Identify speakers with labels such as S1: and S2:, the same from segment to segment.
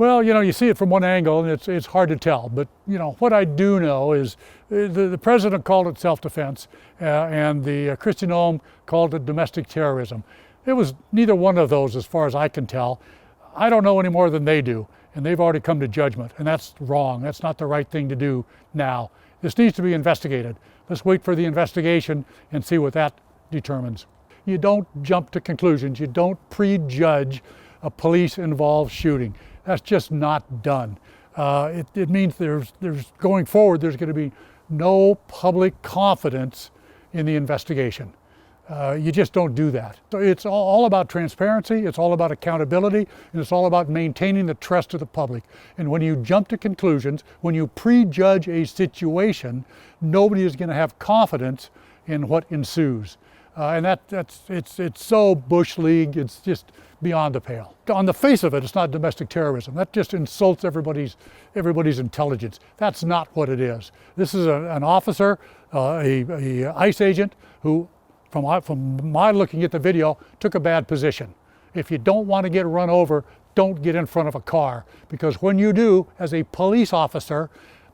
S1: Well, you see it from one angle, and it's hard to tell. But what I do know is the president called it self-defense, and the Kristi Noem called it domestic terrorism. It was neither one of those, as far as I can tell. I don't know any more than they do, and they've already come to judgment, and that's wrong. That's not the right thing to do now. This needs to be investigated. Let's wait for the investigation and see what that determines. You don't jump to conclusions. You don't prejudge a police-involved shooting. That's just not done. It means there's going forward, there's going to be no public confidence in the investigation. You just don't do that. So it's all about transparency, it's all about accountability, and it's all about maintaining the trust of the public. And when you jump to conclusions, when you prejudge a situation, nobody is going to have confidence in what ensues. And it's so Bush League, it's just beyond the pale. On the face of it, it's not domestic terrorism. That just insults everybody's intelligence. That's not what it is. This is an officer, a ICE agent who, from my looking at the video, took a bad position. If you don't want to get run over, don't get in front of a car, because when you do, as a police officer,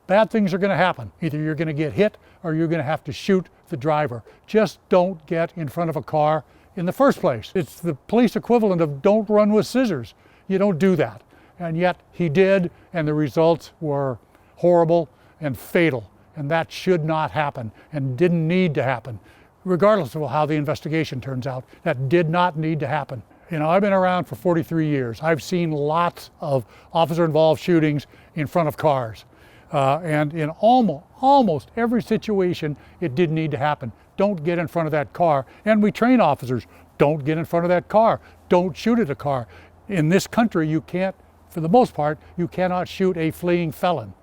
S1: bad things are going to happen. Either you're going to get hit or you're going to have to shoot the driver. Just don't get in front of a car in the first place. It's the police equivalent of don't run with scissors. You don't do that. And yet he did, and the results were horrible and fatal. And that should not happen and didn't need to happen. Regardless of how the investigation turns out, that did not need to happen. I've been around for 43 years. I've seen lots of officer-involved shootings in front of cars. And in almost every situation, it didn't need to happen. Don't get in front of that car. And we train officers, don't get in front of that car. Don't shoot at a car. In this country, you can't, for the most part, you cannot shoot a fleeing felon.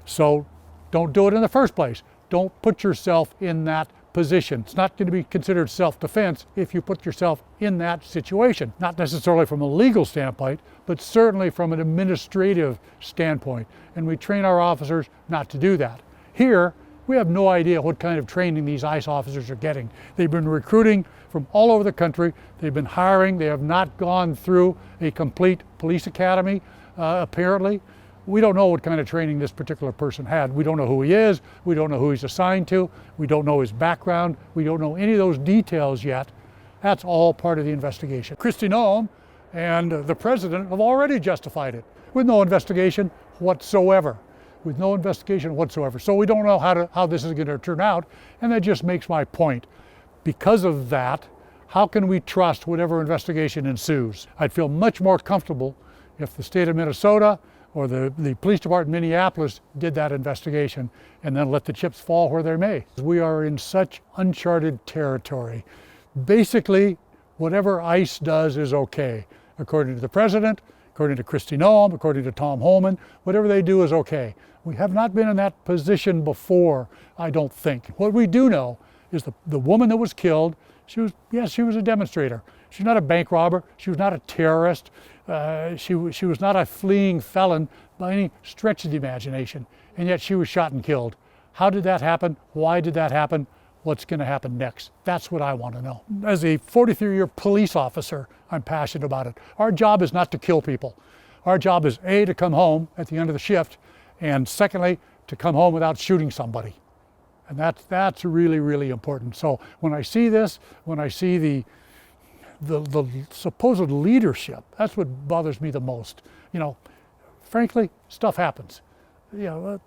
S1: So don't do it in the first place. Don't put yourself in that position. It's not going to be considered self-defense if you put yourself in that situation. Not necessarily from a legal standpoint, but certainly from an administrative standpoint. And we train our officers not to do that. Here, we have no idea what kind of training these ICE officers are getting. They've been recruiting from all over the country. They've been hiring. They have not gone through a complete police academy, apparently. We don't know what kind of training this particular person had. We don't know who he is. We don't know who he's assigned to. We don't know his background. We don't know any of those details yet. That's all part of the investigation. Kristi Noem and the president have already justified it with no investigation whatsoever. With no investigation whatsoever. So we don't know how this is going to turn out, and that just makes my point. Because of that, how can we trust whatever investigation ensues? I'd feel much more comfortable if the state of Minnesota or the police department in Minneapolis did that investigation and then let the chips fall where they may. We are in such uncharted territory. Basically, whatever ICE does is okay. According to the president, according to Kristi Noem, according to Tom Homan, whatever they do is okay. We have not been in that position before, I don't think. What we do know is the woman that was killed, she was a demonstrator. She's not a bank robber. She was not a terrorist. She was not a fleeing felon by any stretch of the imagination. And yet she was shot and killed. How did that happen? Why did that happen? What's going to happen next? That's what I want to know. As a 43-year police officer, I'm passionate about it. Our job is not to kill people. Our job is A, to come home at the end of the shift, and secondly, to come home without shooting somebody. And that's really, really important. So when I see this, when I see the supposed leadership, that's what bothers me the most. Frankly, stuff happens.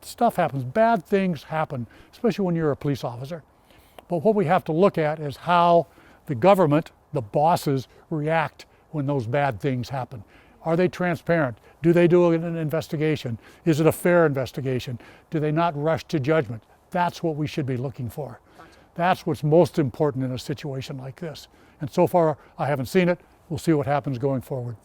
S1: Stuff happens. Bad things happen, especially when you're a police officer. But what we have to look at is how the government, the bosses, react when those bad things happen. Are they transparent? Do they do an investigation? Is it a fair investigation? Do they not rush to judgment? That's what we should be looking for. Gotcha. That's what's most important in a situation like this. And so far, I haven't seen it. We'll see what happens going forward.